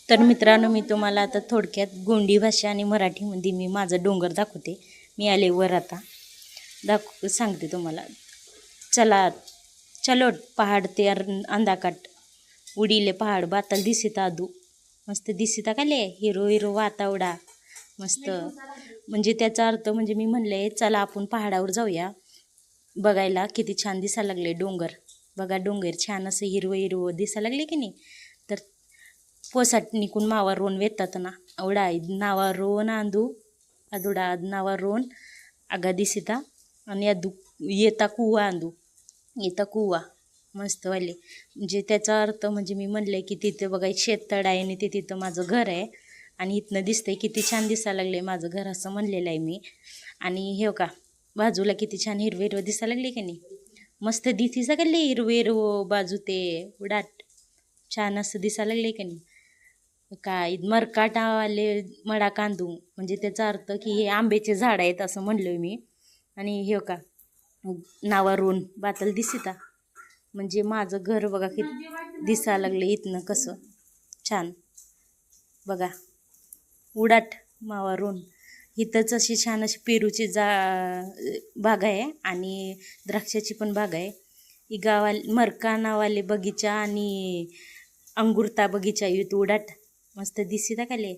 तर मित्रांनो, मी तुम्हाला आता थोडक्यात गोंडी भाषा आणि मराठीमध्ये मी माझा डोंगर दाखवते. मी आले वर आता सांगते तुम्हाला. चला चलो पहाड ते अंदाकाट उडीले पहाड बाताल दिसिता आदू. मस्त दिसिता का ले हिरो हिरो वातावडा मस्त. म्हणजे त्याचा अर्थ म्हणजे मी म्हणले चला आपण पहाडावर जाऊया बघायला किती छान दिसायला लागले डोंगर. बघा डोंगर छान असं हिरवं हिरवं दिसायला लागले की नाही. तर पोसाट निकून मावा रोन वेतात ना आवडा नावा रोन आंदू अदुडा नावा रोन आगा दिसिता आणि अदू येता कुवा आंदू येता कुवा मस्तवाले. म्हणजे त्याचा अर्थ म्हणजे मी म्हणलं की तिथं बघा शेततळ आहे आणि ते तिथं माझं घर आहे आणि इथनं दिसतंय किती छान दिसायला लागले माझं घर असं म्हणलेलं आहे मी. आणि हे का बाजूला किती छान हिरवं हिरवं दिसायला लागले की नाही. मस्त दिसी सगळं हिरवं हिरवं बाजू ते उडाट छान असं दिसायला लागले की नाही. काय मरकाटावाले मडा कांदू म्हणजे त्याचा अर्थ की हे आंब्याचे झाड आहेत असं म्हणलं मी. आणि हे का नावा रोन बातल दिसिता म्हणजे माझं घर बघा की दिसायला लागलं इथनं कसं छान. बघा उडाट मावा रोन इथंच अशी छान अशी पेरूची बाग आहे आणि द्राक्षाची पण बाग आहे. ही मरका नावाले बगीचा आणि अंगुरता बगीचा इथं उडाट मस्त दिसिता काले.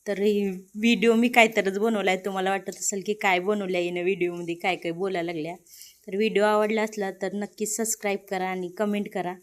तर व्हिडिओ मी काहीतरच बनवला आहे. तुम्हाला वाटत असेल की काय बनवलं आहे ना व्हिडिओमध्ये काय काय बोलायला लागल्या. तर व्हिडिओ आवडला असला तर नक्कीच सबस्क्राईब करा आणि कमेंट करा.